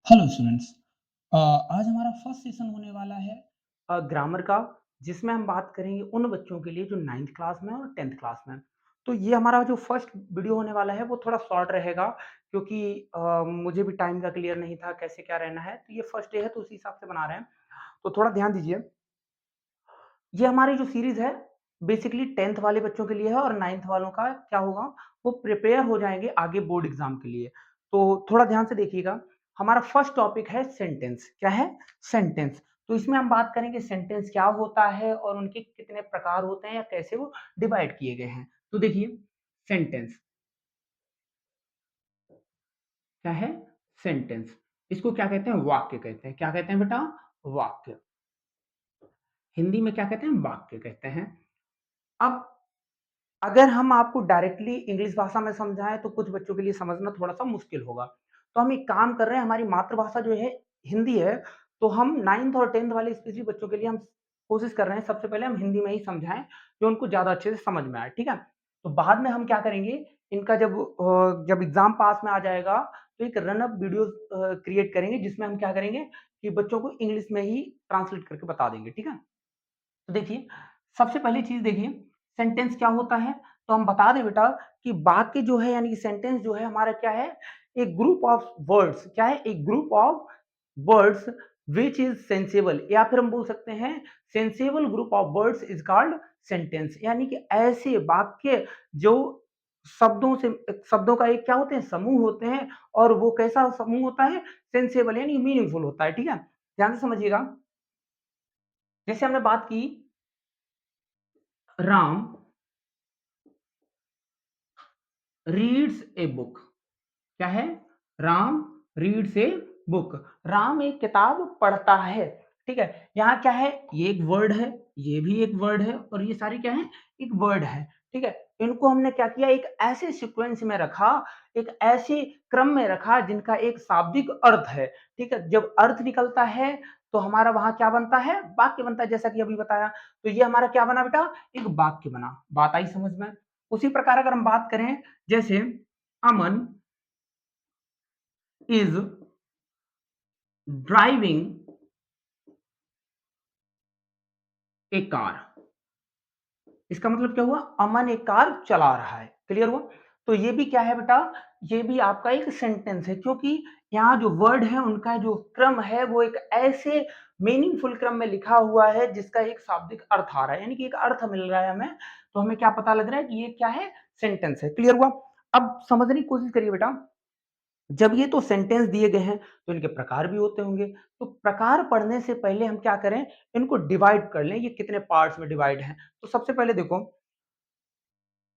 Hello students. आज हमारा first session होने वाला है ग्रामर का, जिसमें हम बात करेंगे उन बच्चों के लिए जो 9th क्लास में और 10th क्लास में हैं। तो ये हमारा जो फर्स्ट वीडियो होने वाला है वो थोड़ा शॉर्ट रहेगा, क्योंकि मुझे भी टाइम का क्लियर नहीं था कैसे क्या रहना है। तो ये फर्स्ट डे है तो उसी हिसाब से बना रहे हैं, तो थोड़ा ध्यान दीजिए। ये हमारी जो सीरीज है बेसिकली 10th वाले बच्चों के लिए है, और 9th वालों का क्या होगा, वो प्रिपेयर हो जाएंगे आगे बोर्ड एग्जाम के लिए। तो थोड़ा ध्यान से देखिएगा। हमारा फर्स्ट टॉपिक है सेंटेंस। क्या है? सेंटेंस। तो इसमें हम बात करेंगे सेंटेंस क्या होता है और उनके कितने प्रकार होते हैं या कैसे वो डिवाइड किए गए हैं। तो देखिए, सेंटेंस क्या है? सेंटेंस। इसको क्या कहते हैं? वाक्य कहते हैं। क्या कहते हैं बेटा? वाक्य। हिंदी में क्या कहते हैं? वाक्य कहते हैं। अब अगर हम आपको डायरेक्टली इंग्लिश भाषा में समझाएँ तो कुछ बच्चों के लिए समझना थोड़ा-सा मुश्किल होगा। तो हम एक काम कर रहे हैं, हमारी मातृभाषा जो है हिंदी है, तो हम 9th और 10th वाले स्पेशली बच्चों के लिए हम कोशिश कर रहे हैं सबसे पहले हम हिंदी में ही समझाएँ, जो उनको ज़्यादा अच्छे से समझ में आए, ठीक है? तो बाद में हम क्या करेंगे, इनका जब एग्ज़ाम पास में आ जाएगा, तो एक रन अप वीडियोज़ क्रिएट करेंगे, जिसमें हम क्या करेंगे कि बच्चों को इंग्लिश में ही ट्रांसलेट करके बता देंगे, ठीक है? तो देखिए, सबसे पहली चीज़ देखिए, सेंटेंस क्या होता है? तो हम बता दें बेटा कि वाक्य जो है यानी कि सेंटेंस जो है हमारा क्या है? एक ग्रुप ऑफ वर्ड्स। क्या है? एक group of words which is sensible, या फिर हम बोल सकते हैं sensible group of words is called sentence. यानी कि ऐसे वाक्य जो शब्दों का एक क्या होते हैं? समूह होते हैं, और वो कैसा समूह होता है? सेंसिबल यानी मीनिंगफुल होता है, ठीक है? ध्यान से समझिएगा। जैसे हमने बात की, राम रीड्स ए बुक। क्या है? Ram reads a book. Ram एक किताब पढ़ता है। ठीक है? यहाँ क्या है? ये एक वर्ड है, ये भी एक वर्ड है, और ये सारी क्या है? एक वर्ड है। ठीक है? इनको हमने क्या किया? एक ऐसे सीक्वेंस में रखा, एक ऐसे क्रम में रखा जिनका एक शाब्दिक अर्थ है। ठीक है? जब अर्थ निकलता है तो हमारा वहां क्या बनता है? वाक्य बनता है, जैसा कि अभी बताया। तो ये हमारा क्या बना बेटा? एक वाक्य बना। बात आई समझ में? उसी प्रकार अगर हम बात करें, जैसे अमन is driving a car। इसका मतलब क्या हुआ? अमन एक कार चला रहा है। क्लियर हुआ? तो ये भी क्या है बेटा? ये भी आपका एक सेंटेंस है, क्योंकि यहाँ जो वर्ड है उनका जो क्रम है वो एक ऐसे मीनिंगफुल क्रम में लिखा हुआ है जिसका एक शाब्दिक अर्थ आ रहा है, यानी कि एक अर्थ मिल रहा है हमें। तो हमें क्या पता लग रहा है कि ये क्या है? सेंटेंस है। क्लियर हुआ? अब समझने की कोशिश करिए बेटा। जब ये तो सेंटेंस दिए गए हैं तो इनके प्रकार भी होते होंगे। तो प्रकार पढ़ने से पहले हम क्या करें? इनको डिवाइड कर लें, ये कितने पार्ट्स में डिवाइड हैं। तो सबसे पहले देखो,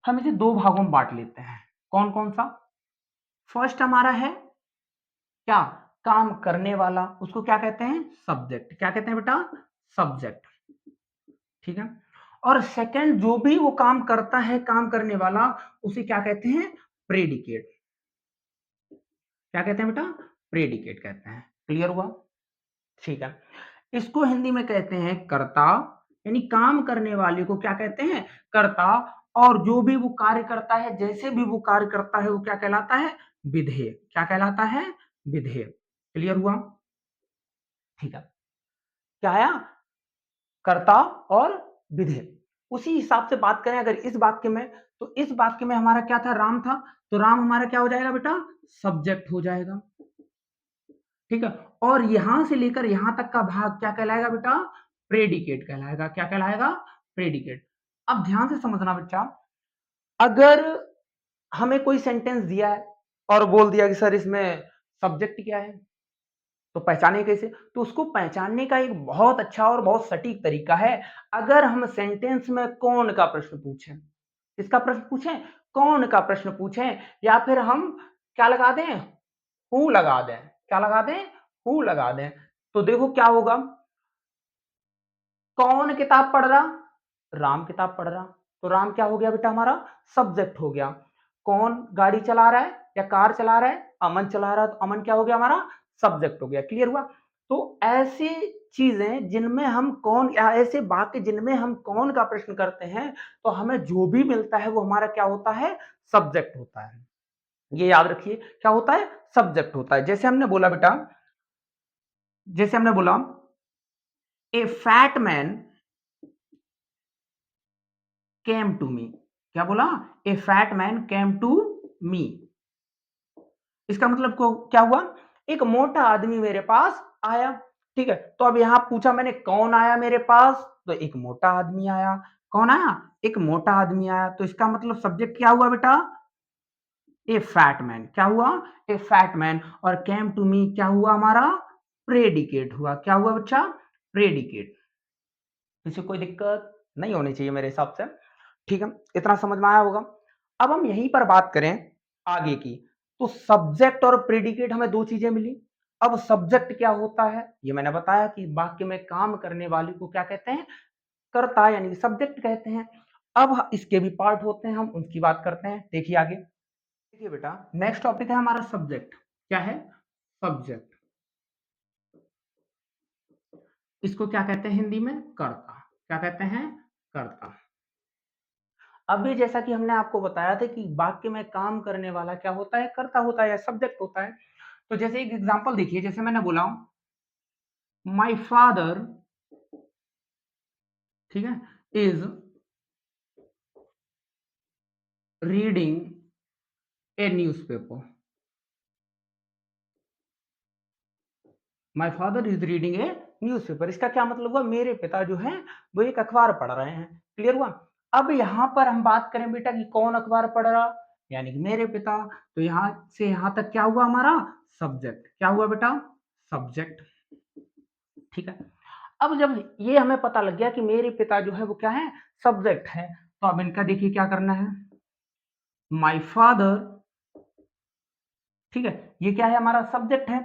हम इसे दो भागों में बांट लेते हैं। कौन कौन सा? फर्स्ट हमारा है क्या? काम करने वाला, उसको क्या कहते हैं? सब्जेक्ट। क्या कहते हैं बेटा? सब्जेक्ट। ठीक है? और सेकंड, जो भी वो काम करता है, काम करने वाला, उसे क्या कहते हैं? प्रेडिकेट। क्या कहते हैं बेटा? प्रेडिकेट कहते हैं। क्लियर हुआ? ठीक है। इसको हिंदी में कहते हैं कर्ता, यानी काम करने वाले को क्या कहते हैं? कर्ता। और जो भी वो कार्य करता है, जैसे भी वो कार्य करता है, वो क्या कहलाता है? विधेय। क्या कहलाता है? विधेय। क्लियर हुआ? ठीक है। क्या आया? कर्ता और विधेय। उसी हिसाब से बात करें अगर इस वाक्य में, तो इस वाक्य में हमारा क्या था? राम था। तो राम हमारा क्या हो जाएगा बेटा? सब्जेक्ट हो जाएगा। ठीक है? और यहां से लेकर यहां तक का भाग क्या कहलाएगा बेटा? प्रेडिकेट कहलाएगा। क्या कहलाएगा? प्रेडिकेट। अब ध्यान से समझना बच्चा, अगर हमें कोई सेंटेंस दिया है और बोल दिया कि सर इसमें सब्जेक्ट क्या है, तो पहचाने कैसे? तो उसको पहचानने का एक बहुत अच्छा और बहुत सटीक तरीका है। अगर हम सेंटेंस में कौन का प्रश्न पूछें, किसका प्रश्न पूछें? कौन का प्रश्न पूछें, या फिर हम क्या लगा दें? हु लगा दें। क्या लगा दें? हु लगा दें। तो देखो क्या होगा? कौन किताब पढ़ रहा? राम किताब पढ़ रहा। तो राम क्या हो गया बेटा? हमारा सब्जेक्ट हो गया। कौन गाड़ी चला रहा है या कार चला रहा है? अमन चला रहा है। तो अमन क्या हो गया? हमारा सब्जेक्ट हो गया। क्लियर हुआ? तो ऐसी चीजें जिनमें हम कौन, या ऐसे वाक्य जिनमें हम कौन का प्रश्न करते हैं, तो हमें जो भी मिलता है वो हमारा क्या होता है? सब्जेक्ट होता है। ये याद रखिए, क्या होता है? सब्जेक्ट होता है। जैसे हमने बोला बेटा, जैसे हमने बोला a fat man came to me, क्या बोला? A fat man came to me. इसका मतलब क्या हुआ? एक मोटा आदमी मेरे पास आया, ठीक है? तो अब यहां पूछा मैंने कौन आया मेरे पास, तो एक मोटा आदमी आया। कौन आया? एक मोटा आदमी आया। तो इसका मतलब सब्जेक्ट क्या हुआ बेटा? ए फैट मैन। क्या हुआ? ए फैट मैन। और केम टू मी क्या हुआ हमारा? प्रेडिकेट हुआ। क्या हुआ बच्चा? प्रेडिकेट। किसी कोई दिक्कत नहीं होनी चाहिए मेरे हिसाब से, ठीक है? इतना समझ में आया होगा। अब हम यहीं पर बात करें आगे की, तो सब्जेक्ट और प्रेडिकेट हमें दो चीजें मिली। अब सब्जेक्ट क्या होता है ये मैंने बताया कि वाक्य में काम करने वाले को क्या कहते हैं? कर्ता यानी कि सब्जेक्ट कहते हैं। अब इसके भी पार्ट होते हैं, हम उनकी बात करते हैं। देखिए आगे, देखिए बेटा, नेक्स्ट टॉपिक है हमारा सब्जेक्ट। क्या है? सब्जेक्ट। इसको क्या कहते हैं हिंदी में? कर्ता। क्या कहते हैं? कर्ता। अभी जैसा कि हमने आपको बताया था कि वाक्य में काम करने वाला क्या होता है? कर्ता होता है या सब्जेक्ट होता है। तो जैसे एक एग्जांपल देखिए, जैसे मैंने बोला माय फादर, ठीक है, is reading A newspaper. My father is reading A newspaper. इसका क्या मतलब हुआ? मेरे पिता जो है वो एक अखबार पढ़ रहे हैं। क्लियर हुआ? अब यहां पर हम बात करें बेटा कि कौन अखबार पढ़ रहा, यानी कि मेरे पिता। तो यहां से यहां तक क्या हुआ हमारा? सब्जेक्ट। क्या हुआ बेटा? सब्जेक्ट। ठीक है। अब जब ये हमें पता लग गया कि मेरे पिता जो है वो क्या है? सब्जेक्ट है। तो अब इनका देखिए क्या करना है। माय फादर, ठीक है, ये क्या है? हमारा सब्जेक्ट है।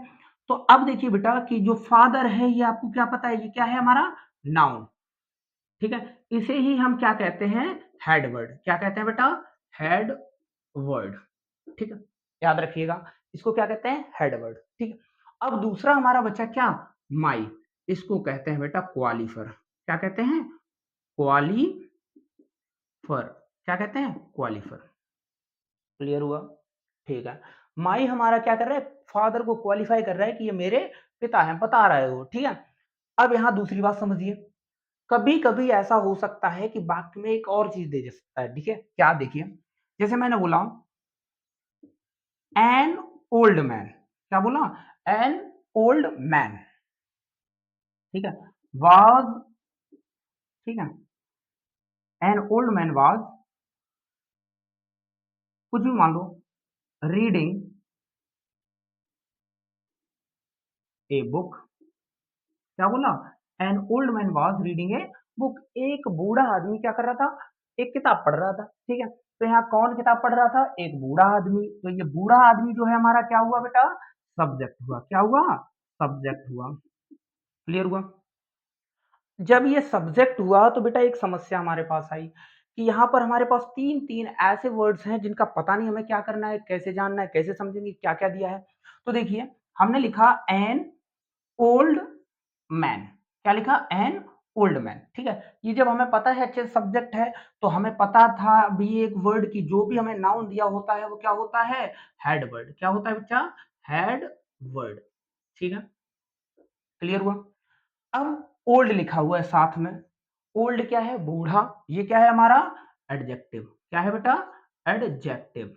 तो अब देखिए बेटा कि जो फादर है ये आपको क्या पता है? ये क्या है हमारा? नाउन। ठीक है। इसे ही हम क्या कहते हैं? Head word. क्या कहते हैं बेटा? Head word. ठीक है, याद रखिएगा, इसको क्या कहते हैं? Head word. ठीक है। अब दूसरा हमारा बच्चा क्या? माई। इसको कहते हैं बेटा क्वालिफर। क्या कहते हैं? क्वालीफर। क्या कहते हैं? क्वालिफर। क्लियर हुआ? ठीक है। माई हमारा क्या कर रहा है? फादर को क्वालिफाई कर रहा है कि ये मेरे पिता हैं, बता रहा है वो। ठीक है। अब यहां दूसरी बात समझिए, कभी कभी ऐसा हो सकता है कि वाक्य में एक और चीज दे सकता है। ठीक है, क्या? देखिए, जैसे मैंने बोला एन ओल्ड मैन। क्या बोला? An old man. ठीक है। वाज, ठीक है, एन ओल्ड मैन वाज, कुछ भी मान लो, रीडिंग ए बुक। क्या बोला? An old man was reading a book. एक बूढ़ा आदमी क्या कर रहा था? एक किताब पढ़ रहा था। ठीक है। तो यहाँ कौन किताब पढ़ रहा था? एक बूढ़ा आदमी। तो ये बूढ़ा आदमी जो है हमारा क्या हुआ बेटा? सब्जेक्ट हुआ। क्या हुआ? सब्जेक्ट हुआ। क्लियर हुआ? जब ये सब्जेक्ट हुआ तो बेटा एक समस्या हमारे पास आई कि यहाँ पर हमारे पास तीन तीन ऐसे वर्ड्स हैं जिनका पता नहीं हमें क्या करना है, कैसे जानना है, कैसे समझेंगे, क्या क्या दिया है। तो देखिए, हमने लिखा एन ओल्ड मैन। क्या लिखा? An old man. ठीक है। ये जब हमें पता है अच्छे सब्जेक्ट है, तो हमें पता था भी एक वर्ड की जो भी हमें नाउन दिया होता है वो क्या होता है? Head word. क्या होता है बच्चा? Head word. ठीक है। क्लियर हुआ? अब ओल्ड लिखा हुआ है साथ में। ओल्ड क्या है? बूढ़ा। ये क्या है हमारा? एडजेक्टिव। क्या है बेटा? एडजेक्टिव।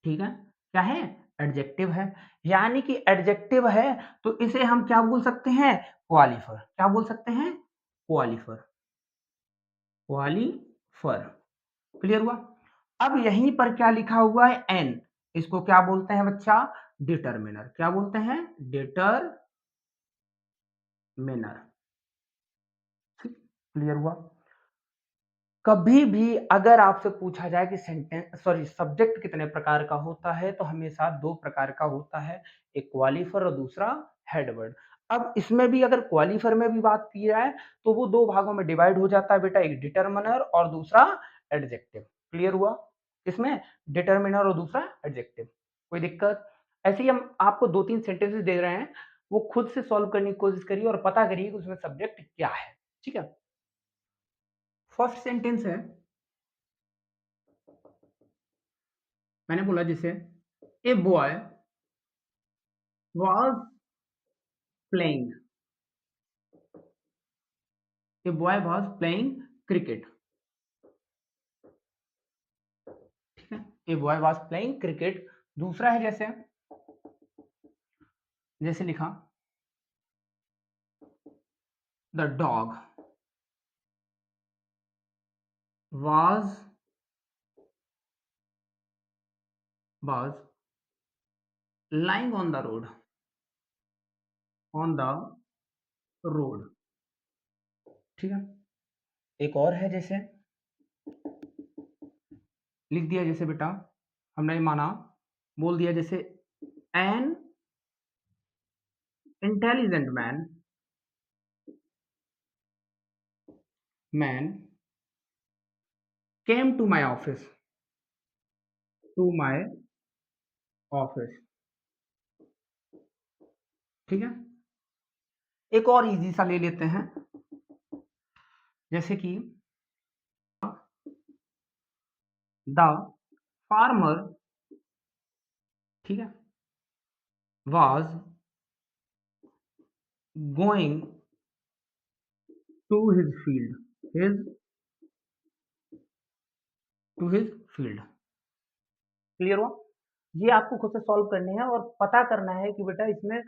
ठीक है। क्या है? एडजेक्टिव है। यानी कि एडजेक्टिव है, तो इसे हम क्या बोल सकते हैं? क्वालिफर। क्या बोल सकते हैं? क्वालिफर। क्वालिफर। क्लियर हुआ? अब यहीं पर क्या लिखा हुआ है? एन। इसको क्या बोलते हैं बच्चा? डिटरमिनर। क्या बोलते हैं? डिटरमिनर। क्लियर हुआ? कभी भी अगर आपसे पूछा जाए कि सेंटेंस सॉरी सब्जेक्ट कितने प्रकार का होता है, तो हमेशा दो प्रकार का होता है, एक क्वालिफर और दूसरा हेडवर्ड। अब इसमें भी अगर क्वालिफर में भी बात की जाए तो वो दो भागों में डिवाइड हो जाता है बेटा, एक डिटर्मिनर और दूसरा एडजेक्टिव। क्लियर हुआ? इसमें डिटर्मिनर और दूसरा एडजेक्टिव। कोई दिक्कत? ऐसे ही हम आपको दो तीन सेंटेंसेस दे रहे हैं, वो खुद से सॉल्व करने की कोशिश करिए और पता करिए कि उसमें सब्जेक्ट क्या है। ठीक है। फर्स्ट सेंटेंस है, मैंने बोला जैसे a boy was playing, a boy was playing cricket, ठीक है, a boy was playing cricket. दूसरा है जैसे जैसे लिखा the dog was was lying on the road, ठीक है। एक और है जैसे लिख दिया जैसे बेटा हमने माना बोल दिया जैसे an intelligent man came to my office, ठीक है। एक और इजी सा ले लेते हैं जैसे कि द फार्मर, ठीक है, was going to his field his to his field, clear हुआ। ये आपको खुद से सॉल्व करने हैं और पता करना है कि बेटा इसमें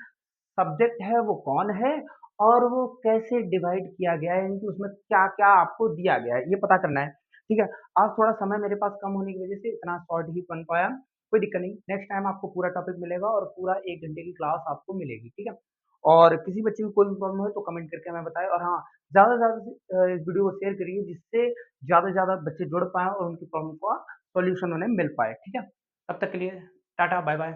सब्जेक्ट है वो कौन है और वो कैसे डिवाइड किया गया है, यानी कि उसमें क्या-क्या आपको दिया गया है, ये पता करना है, ठीक है। आज थोड़ा समय मेरे पास कम होने की वजह से इतना शॉर्ट ही बन पाया, कोई दिक्कत नहीं, नेक्स्ट टाइम आपको पूरा टॉपिक मिलेगा और पूरा 1 घंटे की क्लास आपको मिलेगी, ठीक है। और किसी बच्चे को कोई भी प्रॉब्लम हो तो कमेंट करके हमें बताएँ और हाँ, ज़्यादा से ज़्यादा इस वीडियो को शेयर करिए जिससे ज़्यादा से ज़्यादा बच्चे जुड़ पाएँ और उनकी प्रॉब्लम का सॉल्यूशन उन्हें मिल पाए, ठीक है। तब तक के लिए टाटा, बाय-बाय।